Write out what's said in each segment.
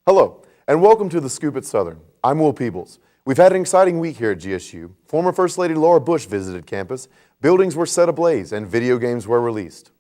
Hello, and welcome to The Scoop at Southern. I'm Will Peebles. We've had an exciting week here at GSU. Former First Lady Laura Bush visited campus, buildings were set ablaze, and video games were released.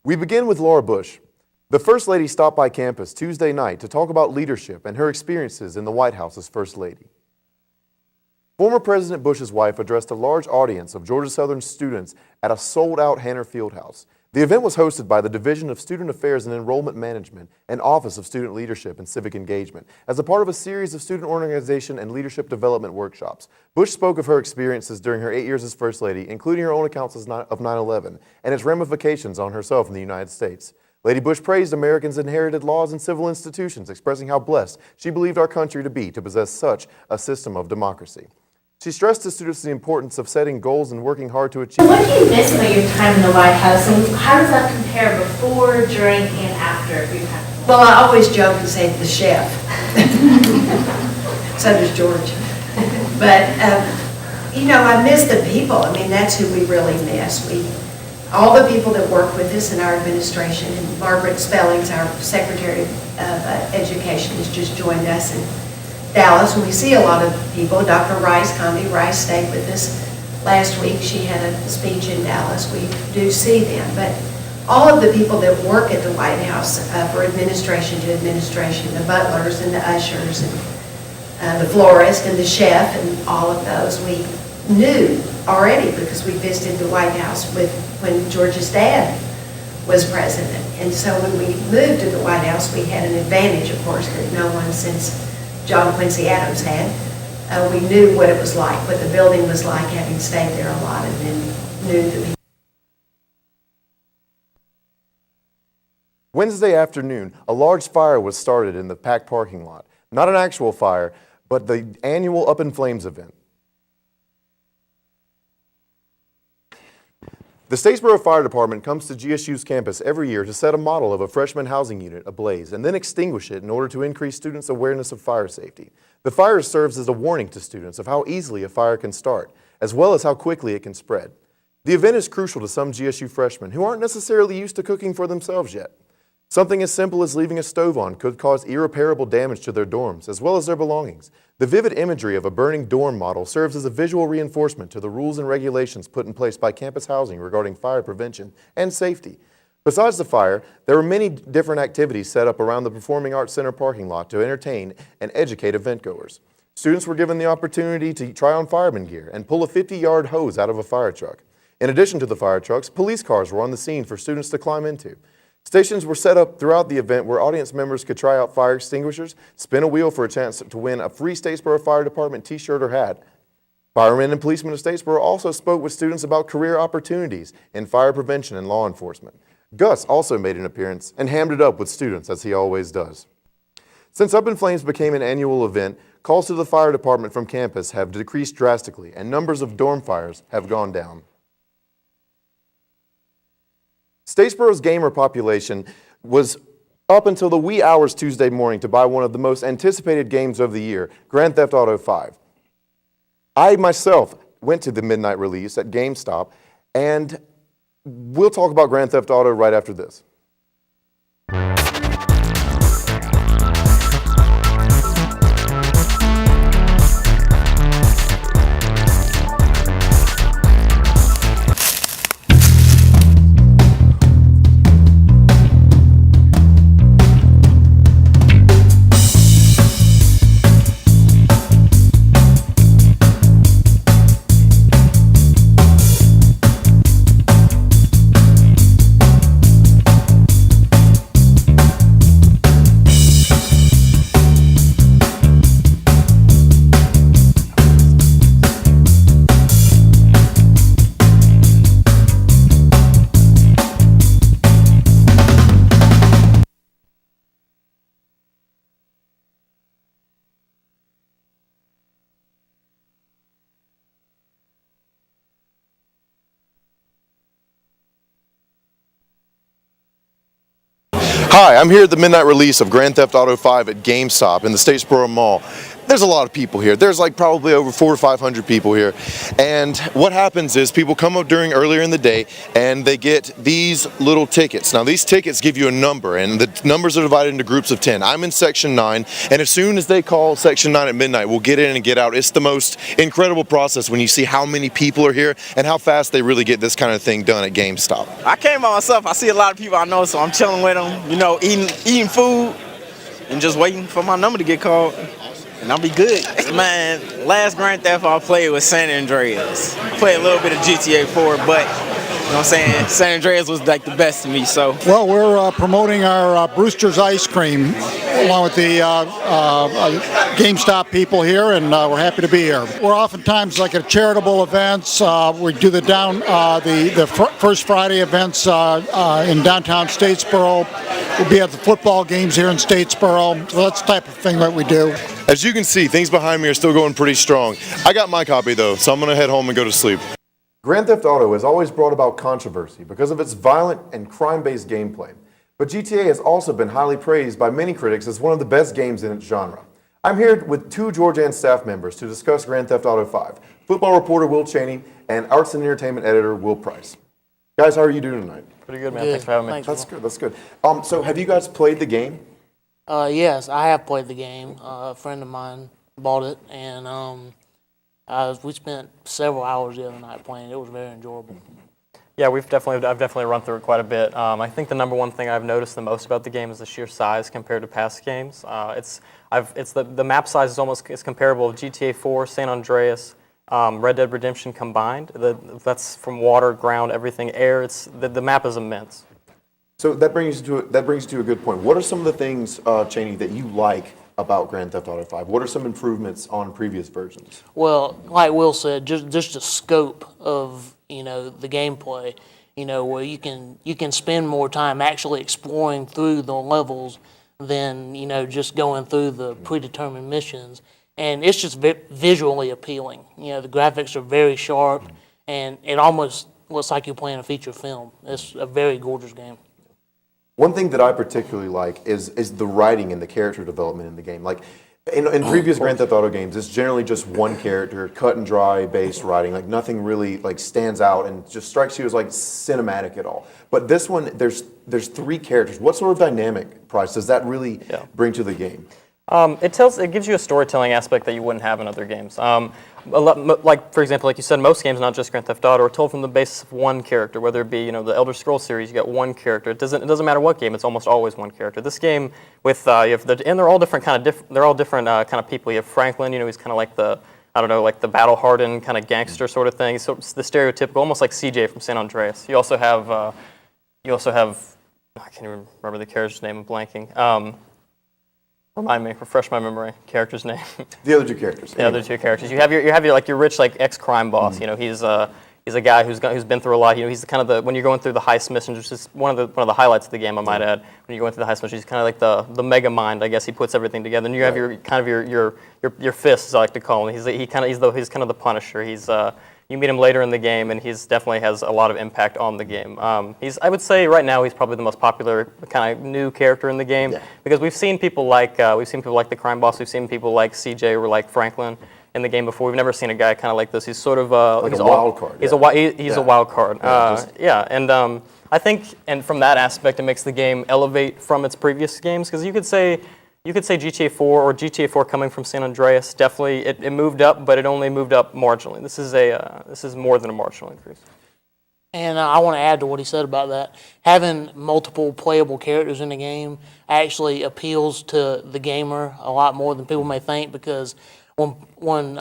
We begin with Laura Bush. The First Lady stopped by campus Tuesday night to talk about leadership and her experiences in the White House as First Lady. Former President Bush's wife addressed a large audience of Georgia Southern students at a sold-out Hanner Fieldhouse. The event was hosted by the Division of Student Affairs and Enrollment Management and Office of Student Leadership and Civic Engagement as a part of a series of student organization and leadership development workshops. Bush spoke of her experiences during her 8 years as First Lady, including her own accounts of 9/11 and its ramifications on herself in the United States. Lady Bush praised Americans' inherited laws and civil institutions, expressing how blessed she believed our country to be to possess such a system of democracy. She stressed to students the importance of setting goals and working hard to achieve. What do you miss about your time in the White House, and how does that compare before, during, and after your time? Well, I always joke and say the chef. So does George. But, I miss the people. I mean, that's who we really miss. All the people that work with us in our administration, and Margaret Spellings, our Secretary of Education, has just joined us in Dallas, and we see a lot of people. Dr. Rice, Condi Rice, stayed with us last week. She had a speech in Dallas. We do see them, but all of the people that work at the White House, for administration to administration, the butlers and the ushers and the florist and the chef and all of those, we knew already because we visited the White House when George's dad was president. And so when we moved to the White House, we had an advantage, of course, that no one since John Quincy Adams had. We knew what it was like, what the building was like, having stayed there a lot, and then knew the people. Wednesday afternoon, a large fire was started in the packed parking lot. Not an actual fire, but the annual Up in Flames event. The Statesboro Fire Department comes to GSU's campus every year to set a model of a freshman housing unit ablaze and then extinguish it in order to increase students' awareness of fire safety. The fire serves as a warning to students of how easily a fire can start, as well as how quickly it can spread. The event is crucial to some GSU freshmen who aren't necessarily used to cooking for themselves yet. Something as simple as leaving a stove on could cause irreparable damage to their dorms, as well as their belongings. The vivid imagery of a burning dorm model serves as a visual reinforcement to the rules and regulations put in place by campus housing regarding fire prevention and safety. Besides the fire, there were many different activities set up around the Performing Arts Center parking lot to entertain and educate eventgoers. Students were given the opportunity to try on fireman gear and pull a 50-yard hose out of a fire truck. In addition to the fire trucks, police cars were on the scene for students to climb into. Stations were set up throughout the event where audience members could try out fire extinguishers, spin a wheel for a chance to win a free Statesboro Fire Department t-shirt or hat. Firemen and policemen of Statesboro also spoke with students about career opportunities in fire prevention and law enforcement. Gus also made an appearance and hammed it up with students, as he always does. Since Up in Flames became an annual event, calls to the fire department from campus have decreased drastically and numbers of dorm fires have gone down. Statesboro's gamer population was up until the wee hours Tuesday morning to buy one of the most anticipated games of the year, Grand Theft Auto 5. I myself went to the midnight release at GameStop, and we'll talk about Grand Theft Auto right after this. Hi, I'm here at the midnight release of Grand Theft Auto 5 at GameStop in the Statesboro Mall. There's a lot of people here. There's like probably over 400 or 500 people here. And what happens is people come up earlier in the day and they get these little tickets. Now these tickets give you a number and the numbers are divided into groups of 10. I'm in section 9 and as soon as they call section 9 at midnight, we'll get in and get out. It's the most incredible process when you see how many people are here and how fast they really get this kind of thing done at GameStop. I came by myself. I see a lot of people I know, so I'm chilling with them, eating food and just waiting for my number to get called. And I'll be good. Man, last Grand Theft I played was San Andreas. I played a little bit of GTA 4, but, you know what I'm saying, San Andreas was like the best to me, so. Well, we're promoting our Brewster's Ice Cream along with the GameStop people here, and we're happy to be here. We're oftentimes like at charitable events. We do the First Friday events in downtown Statesboro. We'll be at the football games here in Statesboro, so that's the type of thing that we do. As you can see, things behind me are still going pretty strong. I got my copy though, so I'm gonna head home and go to sleep. Grand Theft Auto has always brought about controversy because of its violent and crime-based gameplay. But GTA has also been highly praised by many critics as one of the best games in its genre. I'm here with two Georgian staff members to discuss Grand Theft Auto 5, football reporter Will Cheney and arts and entertainment editor Will Price. Guys, how are you doing tonight? Pretty good, man. Thanks for having me. That's good, that's good. So have you guys played the game? Yes, I have played the game. A friend of mine bought it, and we spent several hours the other night playing. It was very enjoyable. Yeah, I've definitely run through it quite a bit. I think the number one thing I've noticed the most about the game is the sheer size compared to past games. The map size is comparable to GTA 4, San Andreas, Red Dead Redemption combined. That's from water, ground, everything, air. The map is immense. So that brings you to a good point. What are some of the things, Cheney, that you like about Grand Theft Auto 5? What are some improvements on previous versions? Well, like Will said, just the scope of the gameplay. Where you can spend more time actually exploring through the levels than just going through the predetermined missions. And it's just visually appealing. The graphics are very sharp, and it almost looks like you're playing a feature film. It's a very gorgeous game. One thing that I particularly like is the writing and the character development in the game. Like in previous Grand Theft Auto games, it's generally just one character, cut and dry based writing. Like nothing really like stands out and just strikes you as like cinematic at all. But this one, there's 3 characters. What sort of dynamic, Price, does that really bring to the game? It gives you a storytelling aspect that you wouldn't have in other games. Like for example, like you said, most games, not just Grand Theft Auto, are told from the basis of one character. Whether it be the Elder Scrolls series, you got one character. It doesn't matter what game; it's almost always one character. This game and they're all different kind of people. You have Franklin, he's kind of like the battle-hardened kind of gangster sort of thing. He's sort of the stereotypical, almost like CJ from San Andreas. You also have I can't even remember the character's name. I'm blanking. Refresh my memory. Character's name. The other 2 characters. The other 2 characters. You have your rich ex-crime boss. He's a guy who's been through a lot. He's kind of when you're going through the heist missions, which is one of the highlights of the game, I might add. When you're going through the heist missions, he's kind of like the mega mind. I guess he puts everything together. And you have your fists, I like to call him. He's kind of the Punisher. You meet him later in the game, and he's definitely has a lot of impact on the game. I would say right now he's probably the most popular kind of new character in the game because we've seen people like the crime boss, we've seen people like CJ or like Franklin in the game before. We've never seen a guy kind of like this. He's sort of he's a wild card. He's a wild card. I think, and from that aspect, it makes the game elevate from its previous games because you could say GTA 4 or GTA 4 coming from San Andreas, definitely it moved up, but it only moved up marginally. This is more than a marginal increase. And I want to add to what he said about that. Having multiple playable characters in the game actually appeals to the gamer a lot more than people may think because when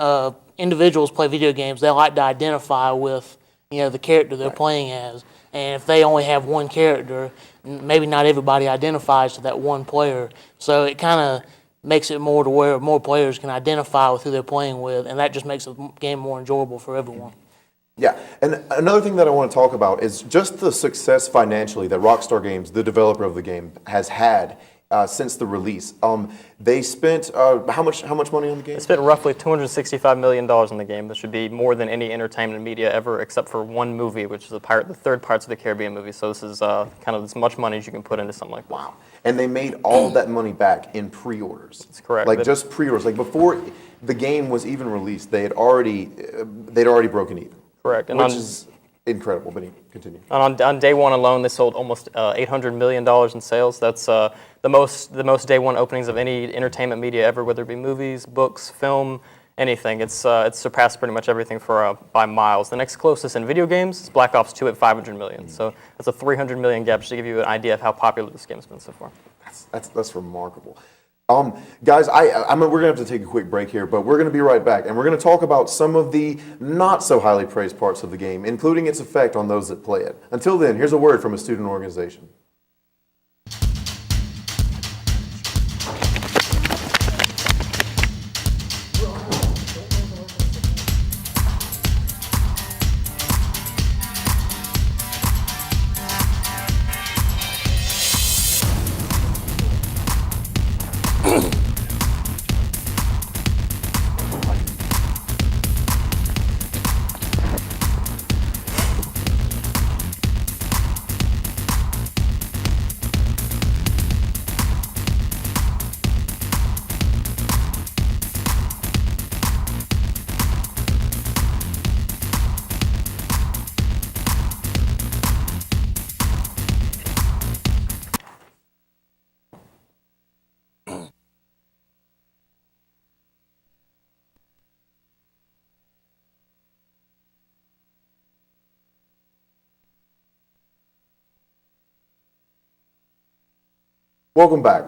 individuals play video games, they like to identify with the character they're playing as. And if they only have one character, maybe not everybody identifies to that one player. So it kind of makes it more to where more players can identify with who they're playing with, and that just makes the game more enjoyable for everyone. Yeah, and another thing that I want to talk about is just the success financially that Rockstar Games, the developer of the game, has had since the release. They spent how much money on the game? They spent roughly $265 million on the game. This should be more than any entertainment media ever, except for one movie, which is the third Pirates of the Caribbean movie. So this is kind of as much money as you can put into something like that. Wow. And they made all that money back in pre-orders. That's correct. Like just pre-orders. Like before the game was even released, they'd already broken even. Correct. And Which is incredible, but continue. And on day one alone, they sold almost $800 million in sales. That's the most day one openings of any entertainment media ever, whether it be movies, books, film, anything. It's surpassed pretty much everything by miles. The next closest in video games is Black Ops 2 at $500 million. So that's a $300 million gap, just to give you an idea of how popular this game's been so far. That's remarkable. Guys, we're going to have to take a quick break here, but we're going to be right back, and we're going to talk about some of the not so highly praised parts of the game, including its effect on those that play it. Until then, here's a word from a student organization. Welcome back.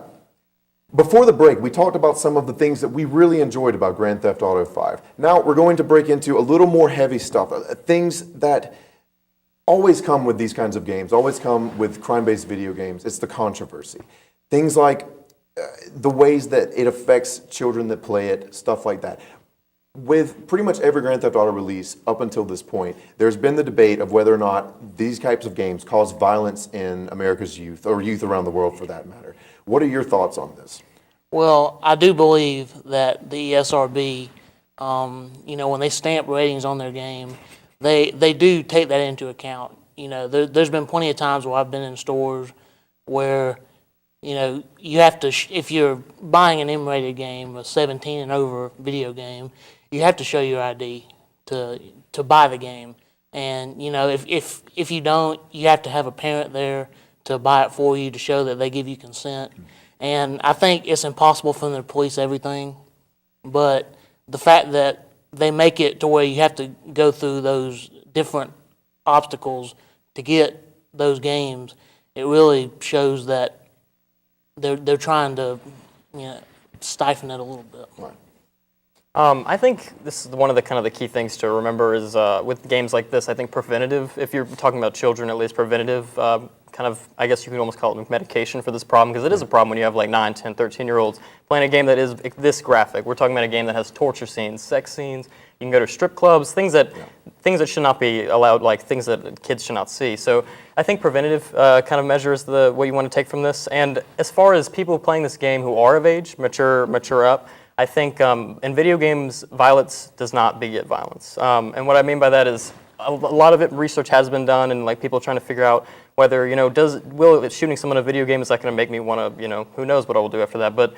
Before the break, we talked about some of the things that we really enjoyed about Grand Theft Auto 5. Now we're going to break into a little more heavy stuff, things that always come with these kinds of games, always come with crime-based video games. It's the controversy. Things like the ways that it affects children that play it, stuff like that. With pretty much every Grand Theft Auto release up until this point, there's been the debate of whether or not these types of games cause violence in America's youth, or youth around the world for that matter. What are your thoughts on this? Well, I do believe that the ESRB, when they stamp ratings on their game, they do take that into account. There's been plenty of times where I've been in stores where, you have to, if you're buying an M-rated game, a 17 and over video game, you have to show your ID to buy the game. And, if you don't, you have to have a parent there to buy it for you to show that they give you consent. And I think it's impossible for them to police everything, but the fact that they make it to where you have to go through those different obstacles to get those games, it really shows that they're trying to stifle it a little bit. Right. I think this is one of the kind of the key things to remember is with games like this, I think preventative, if you're talking about children, at least preventative, kind of, I guess you could almost call it medication for this problem, because it is a problem when you have like 9, 10, 13-year-olds playing a game that is this graphic. We're talking about a game that has torture scenes, sex scenes. You can go to strip clubs, things that should not be allowed, like things that kids should not see. So I think preventative kind of measure is what you want to take from this. And as far as people playing this game who are of age, mature up, I think in video games, violence does not beget violence. And what I mean by that is a lot of research has been done, and like people trying to figure out whether, shooting someone in a video game, is that going to make me want to, who knows what I will do after that. But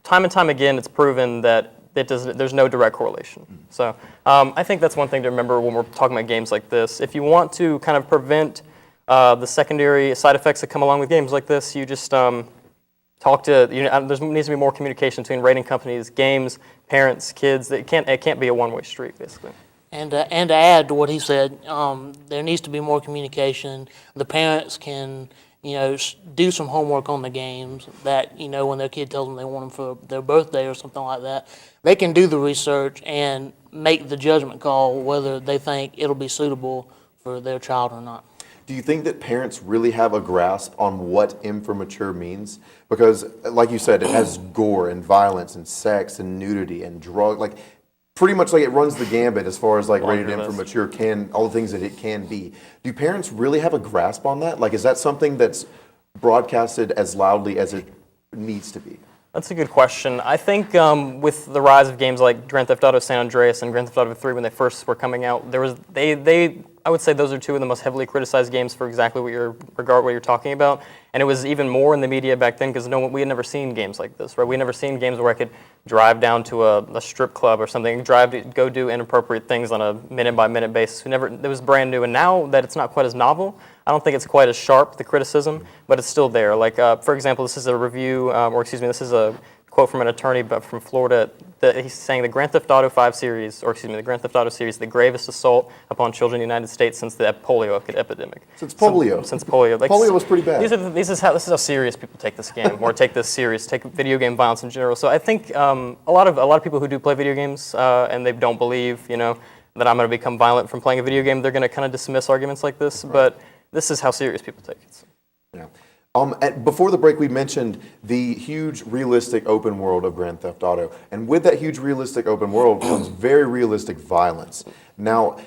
time and time again, it's proven that there's no direct correlation. So I think that's one thing to remember when we're talking about games like this. If you want to kind of prevent the secondary side effects that come along with games like this, you just talk to, there needs to be more communication between rating companies, games, parents, kids. It can't be a one-way street, basically. And to add to what he said, there needs to be more communication. The parents can, do some homework on the games that, when their kid tells them they want them for their birthday or something like that, they can do the research and make the judgment call whether they think it'll be suitable for their child or not. Do you think that parents really have a grasp on what M for mature means? Because, like you said, it has gore and violence and sex and nudity and drug, like pretty much like it runs the gambit as far as like rated M for mature all the things that it can be. Do parents really have a grasp on that? Like, is that something that's broadcasted as loudly as it needs to be? That's a good question. I think with the rise of games like Grand Theft Auto San Andreas and Grand Theft Auto 3 when they first were coming out, I would say those are two of the most heavily criticized games for exactly what you're talking about. And it was even more in the media back then because we had never seen games like this, right? We had never seen games where I could drive down to a strip club or something, go do inappropriate things on a minute-by-minute basis. It was brand new, and now that it's not quite as novel, I don't think it's quite as sharp, the criticism, but it's still there. Like, for example, this is a review, this is a quote from an attorney from Florida that he's saying the Grand Theft Auto 5 series, the Grand Theft Auto series, the gravest assault upon children in the United States since the polio epidemic. Since polio. Since polio. Like, Polio was pretty bad. This is how serious people take this game, or take video game violence in general. So I think a lot of people who do play video games and they don't believe, that I'm going to become violent from playing a video game, they're going to kind of dismiss arguments like this. Right. But this is how serious people take it. Yeah. Before the break, we mentioned the huge realistic open world of Grand Theft Auto. And with that huge realistic open world comes very realistic violence. Now,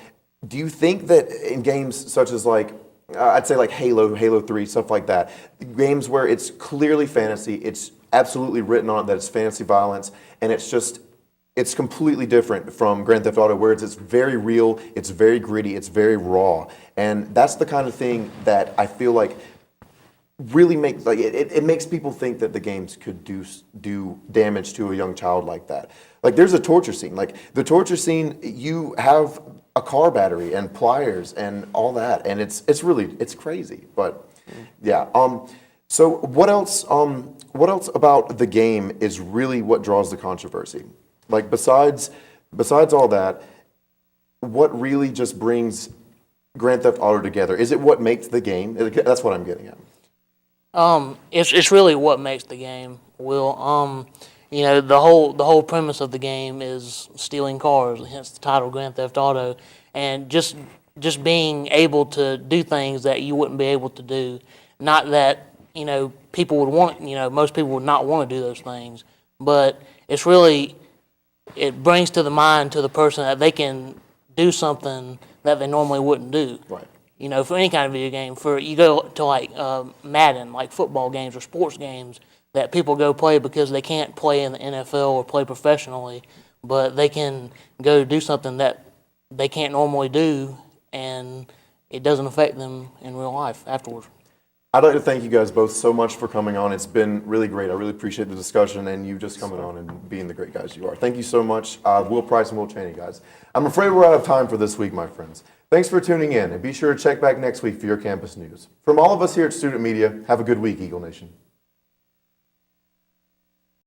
do you think that in games such as I'd say like Halo 3, stuff like that, games where it's clearly fantasy, it's absolutely written on it that it's fantasy violence, and it's completely different from Grand Theft Auto, where it's very real, it's very gritty, it's very raw. And that's the kind of thing that I feel like really makes it makes people think that the games could do damage to a young child like that. Like there's a torture scene. Like the torture scene, you have a car battery and pliers and all that, and it's crazy. But yeah. So what else about the game is really what draws the controversy? Like besides all that, what really just brings Grand Theft Auto together? Is it what makes the game? That's what I'm getting at. It's really what makes the game, Will. The whole premise of the game is stealing cars, hence the title Grand Theft Auto, and just being able to do things that you wouldn't be able to do. Not that, people would want, most people would not want to do those things, but it's really, it brings to the mind to the person that they can do something that they normally wouldn't do. Right. For any kind of video game, you go to Madden, like football games or sports games that people go play because they can't play in the NFL or play professionally, but they can go do something that they can't normally do, and it doesn't affect them in real life afterwards. I'd like to thank you guys both so much for coming on. It's been really great. I really appreciate the discussion and you just coming on and being the great guys you are. Thank you so much, Will Price and Will Chaney, guys. I'm afraid we're out of time for this week, my friends. Thanks for tuning in, and be sure to check back next week for your campus news. From all of us here at Student Media, have a good week, Eagle Nation.